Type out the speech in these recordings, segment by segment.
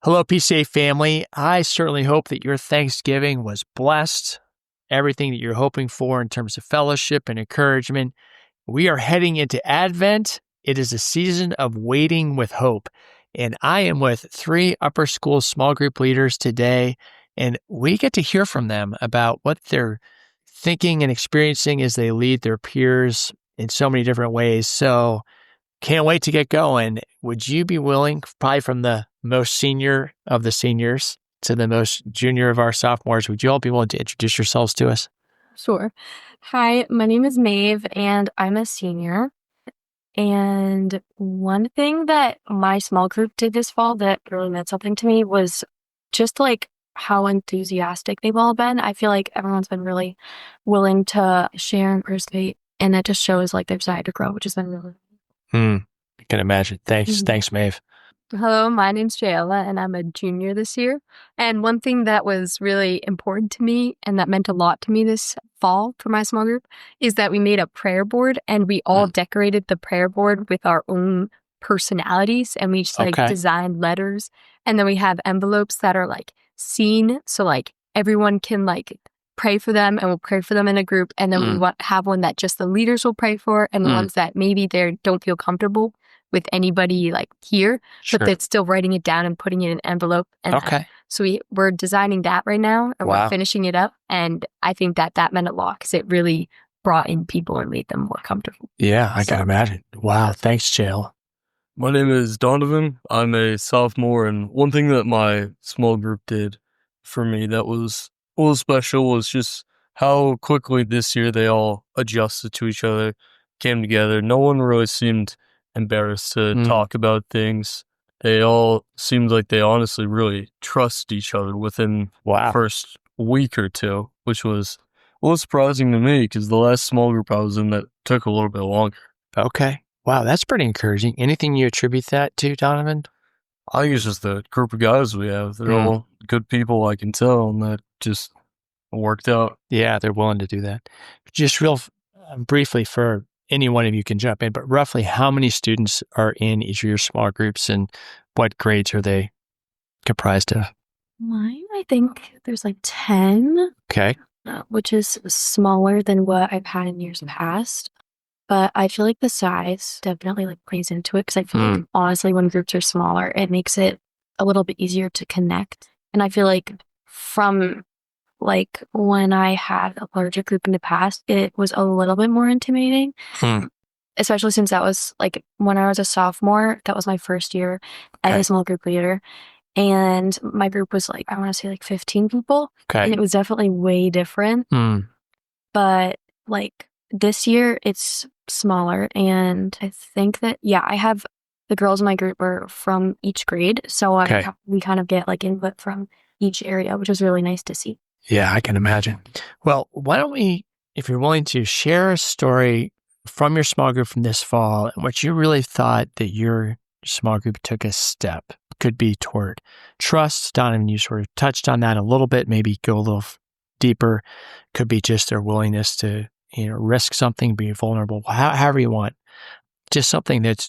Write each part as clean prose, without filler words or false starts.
Hello, PCA family. I certainly hope that your Thanksgiving was blessed, everything that you're hoping for in terms of fellowship and encouragement. We are heading into Advent. It is a season of waiting with hope. And I am with 3 upper school small group leaders today, and we get to hear from them about what they're thinking and experiencing as they lead their peers in so many different ways. So can't wait to get going. Would you be willing, probably from the most senior of the seniors to the most junior of our sophomores, would you all be willing to introduce yourselves to us? Sure. Hi, my name is Maeve, and I'm a senior. And one thing that my small group did this fall that really meant something to me was just like how enthusiastic they've all been. I feel like everyone's been really willing to share and participate, and that just shows like their desire to grow, which has been really. I can imagine. Thanks, Maeve. Hello, my name's Jaela, and I'm a junior this year. And one thing that was really important to me and that meant a lot to me this fall for my small group is that we made a prayer board, and we all decorated the prayer board with our own personalities, and we just designed letters. And then we have envelopes that are like seen, so like everyone can like pray for them, and we'll pray for them in a group. And then we have one that just the leaders will pray for, and the ones that maybe they don't feel comfortable with anybody like here, but they're still writing it down and putting it in an envelope. And so we're designing that right now, and we're finishing it up. And I think that meant a lot because it really brought in people and made them more comfortable. Yeah, I can imagine. Wow. Thanks, Jaela. My name is Donovan. I'm a sophomore, and one thing that my small group did for me that was a little special was just how quickly this year they all adjusted to each other, came together. No one really seemed embarrassed to talk about things. They all seemed like they honestly really trust each other within the first week or two, which was a little surprising to me because the last small group I was in that took a little bit longer. Okay. Wow, that's pretty encouraging. Anything you attribute that to, Donovan? I think it's just the group of guys we have. They're all good people, I can tell, and that just worked out. Yeah, they're willing to do that. Just real briefly, for any one of you can jump in, but roughly how many students are in each of your small groups, and what grades are they comprised of? Mine, I think there's like 10. Okay. Which is smaller than what I've had in years past. But I feel like the size definitely like plays into it because I feel like honestly when groups are smaller, it makes it a little bit easier to connect. And I feel like from like when I had a larger group in the past, it was a little bit more intimidating, especially since that was like when I was a sophomore, that was my first year as a small group leader. And my group was like, I want to say like 15 people. And it was definitely way different. But like this year it's smaller. And I think that, I have the girls in my group are from each grade. So we kind of get like input from each area, which was really nice to see. Yeah, I can imagine. Well, why don't we, if you're willing to, share a story from your small group from this fall and what you really thought that your small group took a step, could be toward trust. Donovan, you sort of touched on that a little bit, maybe go a little deeper. Could be just their willingness to, risk something, be vulnerable, however you want. Just something that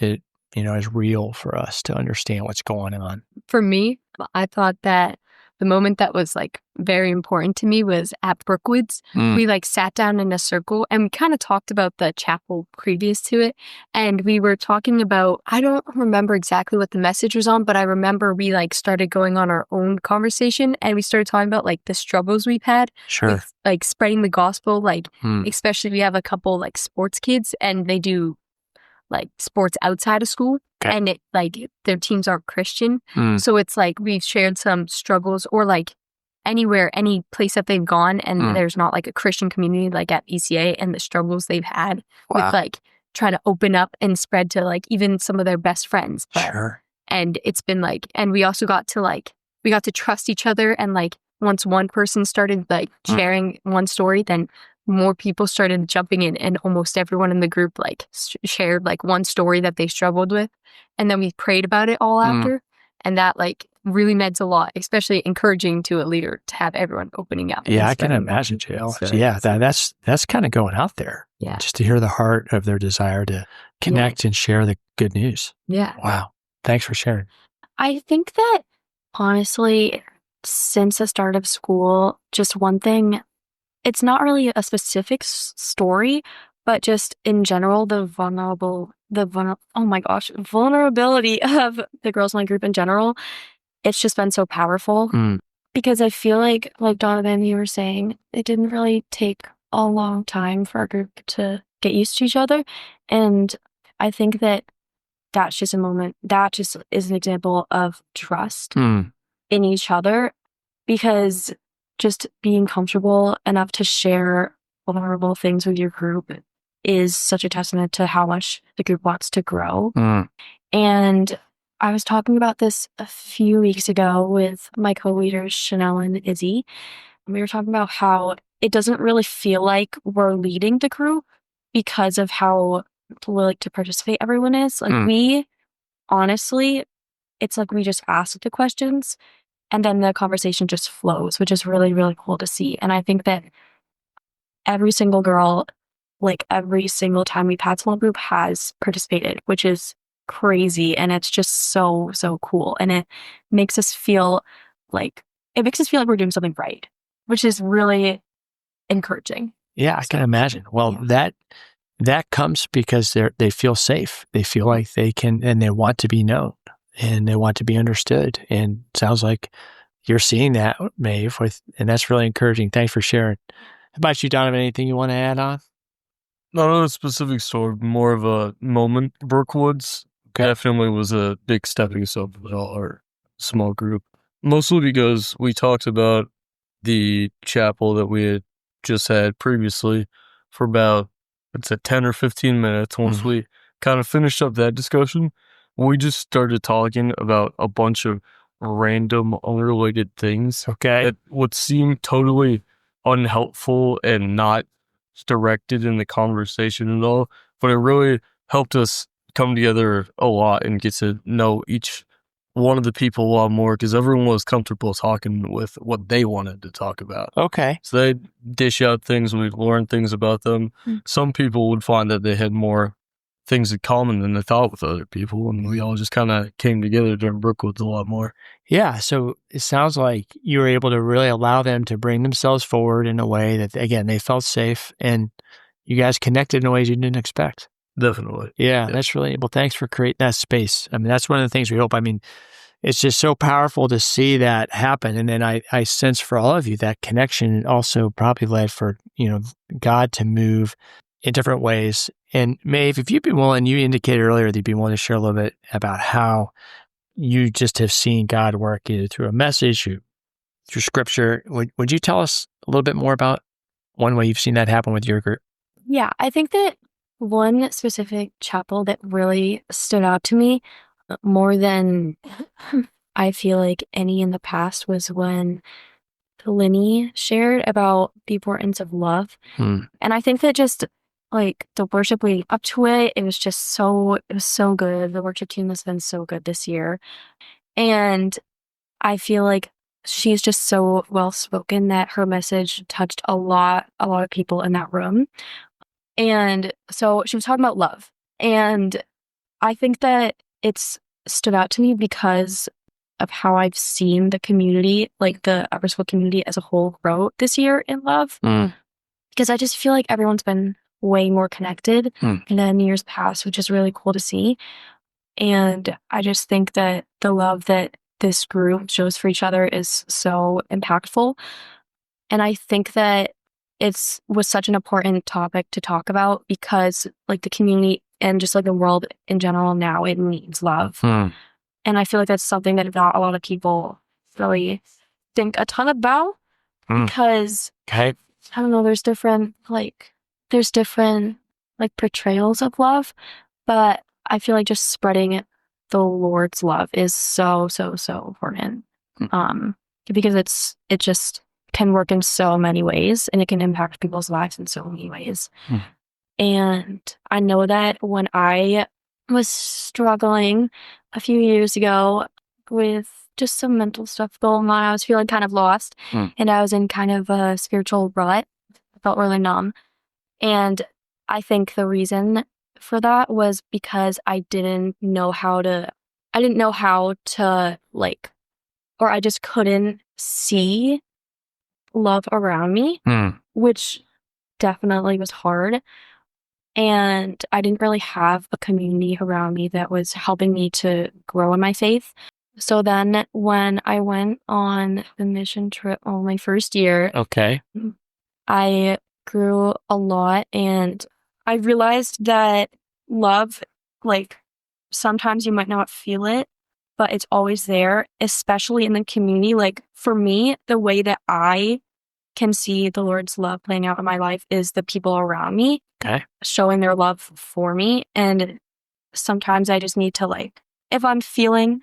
is real for us to understand what's going on. For me, I thought that the moment that was like very important to me was at Brookwoods. We like sat down in a circle and we kind of talked about the chapel previous to it. And we were talking about, I don't remember exactly what the message was on, but I remember we like started going on our own conversation and we started talking about like the struggles we've had with like spreading the gospel. Like especially we have a couple like sports kids and they do like sports outside of school. And it like their teams aren't Christian. So it's like we've shared some struggles or like anywhere, any place that they've gone and there's not like a Christian community like at ECA and the struggles they've had with like trying to open up and spread to like even some of their best friends. And it's been like, and we also got to trust each other. And like once one person started like sharing one story, then more people started jumping in and almost everyone in the group like shared like one story that they struggled with. And then we prayed about it all after. And that like really meant a lot, especially encouraging to a leader to have everyone opening up. Yeah, I can imagine, Jael. That's kind of going out there. Yeah. Just to hear the heart of their desire to connect and share the good news. Yeah. Wow. Thanks for sharing. I think that honestly, since the start of school, just one thing, it's not really a specific story, but just in general, vulnerability of the girls in my group in general, it's just been so powerful. Because I feel like Donovan, you were saying, it didn't really take a long time for our group to get used to each other. And I think that that's just that just is an example of trust in each other, because just being comfortable enough to share vulnerable things with your group is such a testament to how much the group wants to grow. And I was talking about this a few weeks ago with my co-leaders, Chanel and Izzy. And we were talking about how it doesn't really feel like we're leading the group because of how willing to participate everyone is. Like we, honestly, it's like we just ask the questions and then the conversation just flows, which is really, really cool to see. And I think that every single girl, like every single time we've had small group, has participated, which is crazy. And it's just so, so cool. And it makes us feel like we're doing something right, which is really encouraging. Yeah, I can imagine. Well, that comes because they feel safe. They feel like they can, and they want to be known, and they want to be understood. And it sounds like you're seeing that, Maeve, and that's really encouraging. Thanks for sharing. How about you, Donovan? Anything you want to add on? Not a specific story, more of a moment. Brookwoods definitely was a big stepping stone for our small group. Mostly because we talked about the chapel that we had just had previously for about, 10 or 15 minutes. Once we kind of finished up that discussion, we just started talking about a bunch of random, unrelated things that would seem totally unhelpful and not directed in the conversation at all, but it really helped us come together a lot and get to know each one of the people a lot more, because everyone was comfortable talking with what they wanted to talk about. So they'd dish out things, we'd learn things about them. Some people would find that they had more things in common than they thought with other people, and we all just kind of came together during Brookwoods a lot more. Yeah, so it sounds like you were able to really allow them to bring themselves forward in a way that, again, they felt safe, and you guys connected in ways you didn't expect. Definitely. Yeah, that's really, well, thanks for creating that space. I mean, that's one of the things we hope. I mean, it's just so powerful to see that happen. And then I sense for all of you that connection also probably led for, God to move in different ways. And Maeve, if you'd be willing, you indicated earlier that you'd be willing to share a little bit about how you just have seen God work either through a message, through scripture. Would you tell us a little bit more about one way you've seen that happen with your group? Yeah, I think that one specific chapel that really stood out to me more than I feel like any in the past was when Linny shared about the importance of love. And I think that just like the worship leading up to it, it was so good. The worship team has been so good this year. And I feel like she's just so well spoken that her message touched a lot of people in that room. And so she was talking about love. And I think that it's stood out to me because of how I've seen the community, like the upper school community as a whole, grow this year in love. Because I just feel like everyone's been way more connected than years past, which is really cool to see. And I just think that the love that this group shows for each other is so impactful. And I think that was such an important topic to talk about because like the community and just like the world in general now, it needs love. And I feel like that's something that not a lot of people really think a ton about because I don't know, there's different portrayals of love, but I feel like just spreading the Lord's love is so, so, so important. Because it just can work in so many ways and it can impact people's lives in so many ways. And I know that when I was struggling a few years ago with just some mental stuff going on, I was feeling kind of lost and I was in kind of a spiritual rut. I felt really numb. And I think the reason for that was because I didn't know how to I didn't know how to or I just couldn't see love around me, which definitely was hard. And I didn't really have a community around me that was helping me to grow in my faith. So then when I went on the mission trip on my first year, Okay. I grew a lot, and I realized that love, sometimes you might not feel it, but it's always there, especially in the community. For me, the way that I can see the Lord's love playing out in my life is the people around me showing their love for me. And sometimes I just need to if I'm feeling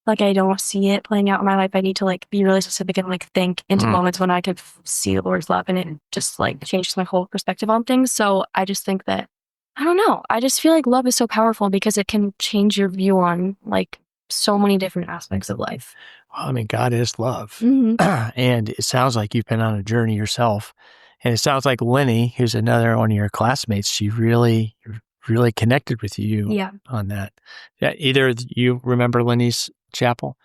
like I don't see it playing out in my life, I need to be really specific and think into moments when I could see the Lord's love, and it just changes my whole perspective on things. So I just think that, I don't know, I just feel like love is so powerful because it can change your view on so many different aspects of life. Well, I mean, God is love. Mm-hmm. And it sounds like you've been on a journey yourself. And it sounds like Lenny, who's another one of your classmates, she really connected with you on that. Yeah, either of you remember Lenny's chapel?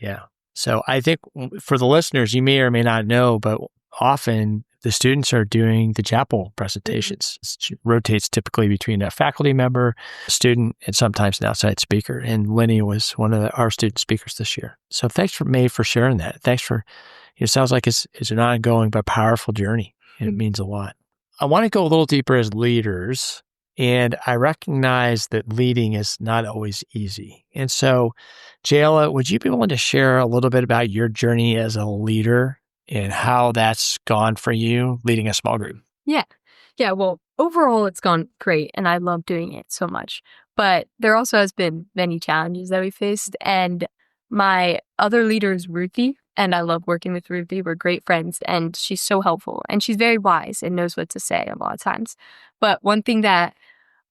Yeah. So I think for the listeners, you may or may not know, but often the students are doing the chapel presentations. It rotates typically between a faculty member, a student, and sometimes an outside speaker. And Lenny was one of our student speakers this year. So thanks for Maeve for sharing that. Thanks for, it sounds like it's an ongoing but powerful journey. And it means a lot. I want to go a little deeper as leaders. And I recognize that leading is not always easy. And so, Jaela, would you be willing to share a little bit about your journey as a leader and how that's gone for you leading a small group? Yeah. Yeah. Well, overall, it's gone great, and I love doing it so much. But there also has been many challenges that we faced. And my other leader is Ruthie, and I love working with Ruthie. We're great friends, and she's so helpful, and she's very wise and knows what to say a lot of times. But one thing that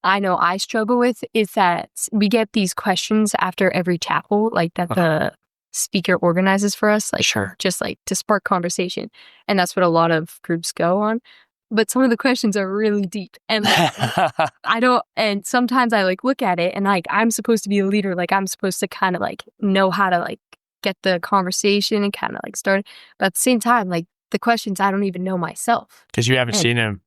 I know I struggle with is that we get these questions after every chapel, that the speaker organizes for us, just to spark conversation. And that's what a lot of groups go on. But some of the questions are really deep, and and sometimes I look at it and I'm supposed to be a leader. I'm supposed to kind of know how to get the conversation and kind of start. But at the same time, the questions I don't even know myself. Because you haven't seen them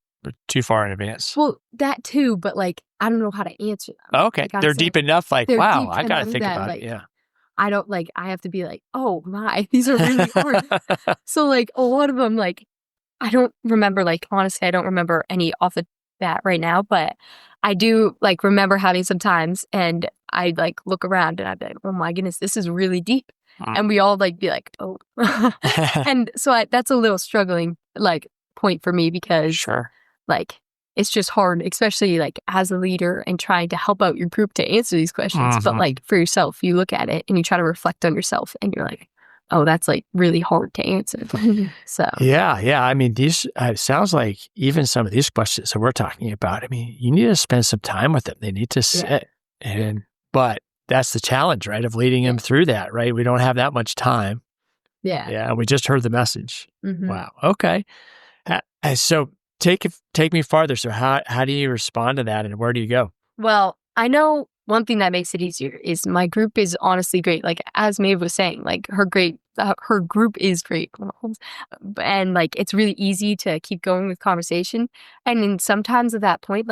too far in advance. Well, that too, but I don't know how to answer them. Okay. They're deep enough, wow, I got to think about it. Yeah. I don't I have to be oh my, these are really hard. So a lot of them, I don't remember, honestly, I don't remember any off the bat right now, but I do remember having some times, and I look around and I'd be oh my goodness, this is really deep. And we all be oh. And so that's a little struggling point for me, because it's just hard, especially as a leader and trying to help out your group to answer these questions. But for yourself, you look at it and you try to reflect on yourself, and you're oh, that's really hard to answer. So yeah. I mean, these sounds like even some of these questions that we're talking about, I mean, you need to spend some time with them. They need to sit. But that's the challenge, right, of leading them through that, right? We don't have that much time. Yeah. We just heard the message. Wow. Okay. So take me farther. So how do you respond to that, and where do you go? Well, I know one thing that makes it easier is my group is honestly great. As Maeve was saying, her group is great. And it's really easy to keep going with conversation. And then sometimes at that point,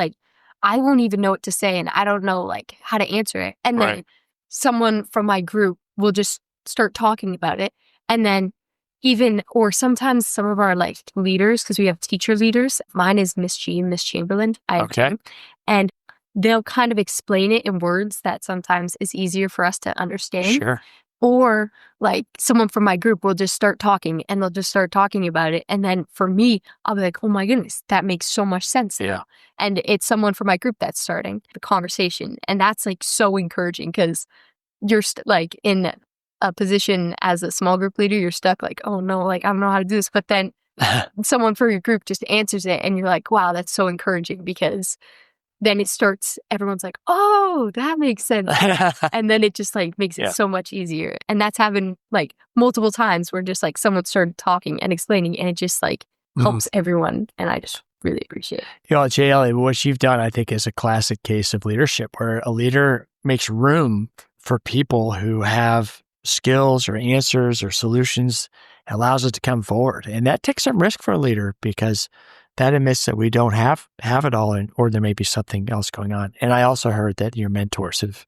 I won't even know what to say, and I don't know how to answer it. And then someone from my group will just start talking about it. And then or sometimes some of our leaders, because we have teacher leaders. Mine is Miss Chamberlain. And they'll kind of explain it in words that sometimes is easier for us to understand. Sure. Or someone from my group will just start talking, and they'll just start talking about it. And then for me, I'll be oh my goodness, that makes so much sense. Yeah. And it's someone from my group that's starting the conversation. And that's so encouraging, because you're in a position as a small group leader, you're stuck oh no, I don't know how to do this. But then someone from your group just answers it, and you're wow, that's so encouraging, because then it starts, everyone's oh, that makes sense. And then it just makes it so much easier. And that's happened multiple times where just someone started talking and explaining, and it just helps everyone. And I just really appreciate it. Jaela, what you've done, I think, is a classic case of leadership, where a leader makes room for people who have skills or answers or solutions. It allows us to come forward. And that takes some risk for a leader because that admits that we don't have it all, or there may be something else going on. And I also heard that your mentors have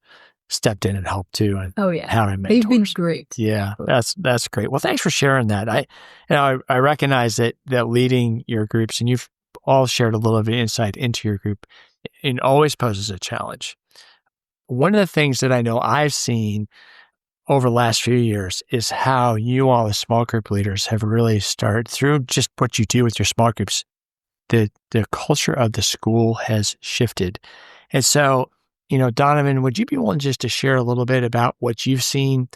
stepped in and helped too. And having mentors. They've been great. Yeah, that's great. Well, thanks for sharing that. I recognize that leading your groups, and you've all shared a little bit of insight into your group, it always poses a challenge. One of the things that I know I've seen over the last few years is how you all as small group leaders have really started through just what you do with your small groups. The culture of the school has shifted. And so, Donovan, would you be willing just to share a little bit about what you've seen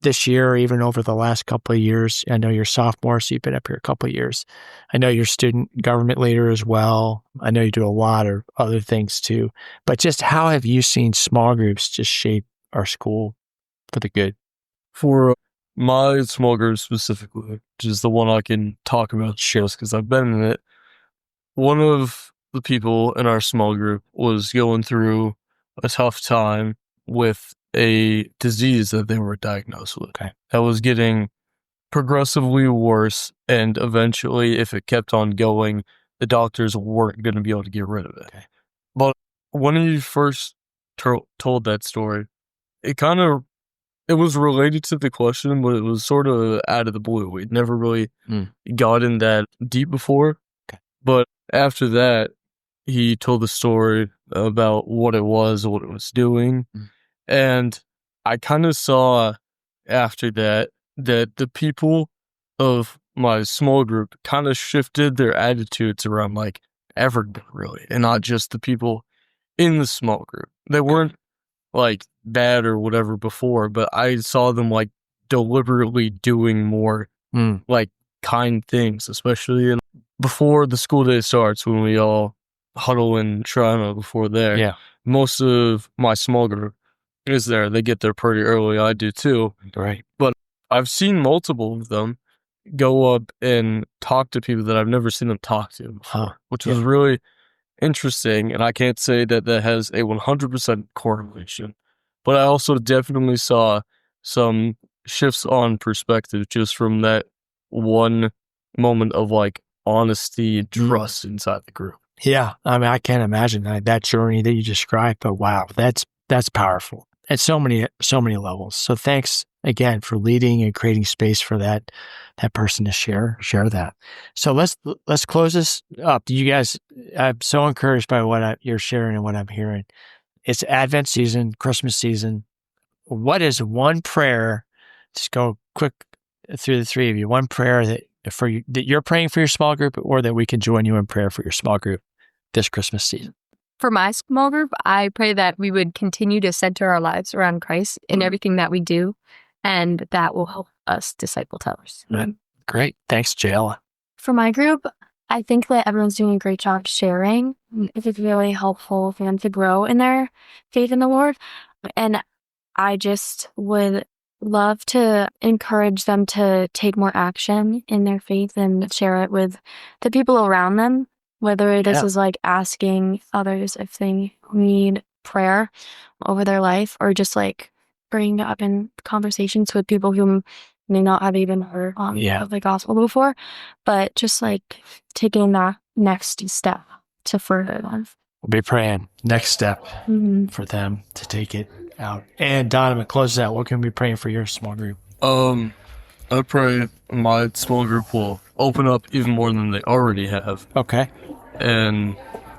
this year or even over the last couple of years? I know you're sophomore, so you've been up here a couple of years. I know you're student government leader as well. I know you do a lot of other things too. But just how have you seen small groups just shape our school for the good? For my small group specifically, which is the one I can talk about just because I've been in it, one of the people in our small group was going through a tough time with a disease that they were diagnosed with. Okay. That was getting progressively worse, and eventually, if it kept on going, the doctors weren't going to be able to get rid of it. Okay. But when he first told that story, it was related to the question, but it was sort of out of the blue. We'd never really gotten that deep before. Okay. But after that, he told the story about what it was doing. And I kind of saw after that the people of my small group kind of shifted their attitudes around like everything really, and not just the people in the small group. They weren't like bad or whatever before, but I saw them like deliberately doing more like kind things, especially before the school day starts when we all huddle in Toronto before there. Yeah. Most of my small group is there. They get there pretty early. I do too. Right. But I've seen multiple of them go up and talk to people that I've never seen them talk to before, which was really interesting. And I can't say that has a 100% correlation, but I also definitely saw some shifts on perspective just from that one moment of like honesty and trust inside the group. Yeah. I mean, I can't imagine that journey that you described, but wow, that's powerful at so many levels. So thanks again for leading and creating space for that person to share that. So let's close this up. You guys, I'm so encouraged by what you're sharing and what I'm hearing. It's Advent season, Christmas season. What is one prayer? Just go quick through the three of you. One prayer that you're praying for your small group, or that we can join you in prayer for your small group this Christmas season. For my small group, I pray that we would continue to center our lives around Christ in everything that we do, and that will help us disciple others. Great. Thanks, Jaela. For my group, I think that everyone's doing a great job sharing. It's really helpful for them to grow in their faith in the Lord. And I just would love to encourage them to take more action in their faith and share it with the people around them, whether this is like asking others if they need prayer over their life, or just like bringing it up in conversations with people who may not have even heard of the gospel before, but just like taking that next step to further them. We'll be praying next step for them to take it out. And Donovan, close out. What can we be praying for your small group? I pray my small group will open up even more than they already have. Okay. And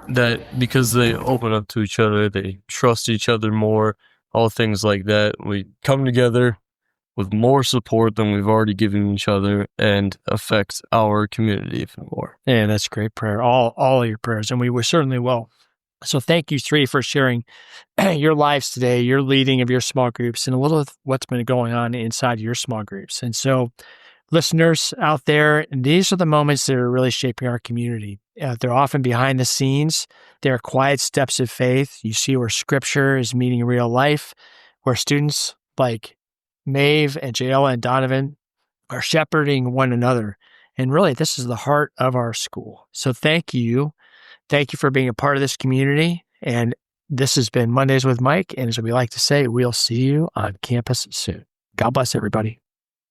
that because they open up to each other, they trust each other more, all things like that. We come together with more support than we've already given each other and affect our community even more. Yeah, that's a great prayer. All of your prayers, and we certainly will. So thank you three for sharing your lives today, your leading of your small groups, and a little of what's been going on inside your small groups. And so listeners out there, these are the moments that are really shaping our community. They're often behind the scenes. They're quiet steps of faith. You see where scripture is meeting real life, where students like Maeve and Jaela and Donovan are shepherding one another. And really, this is the heart of our school. So thank you. Thank you for being a part of this community. And This has been Mondays with Mike. And as we like to say, we'll see you on campus soon. God bless everybody.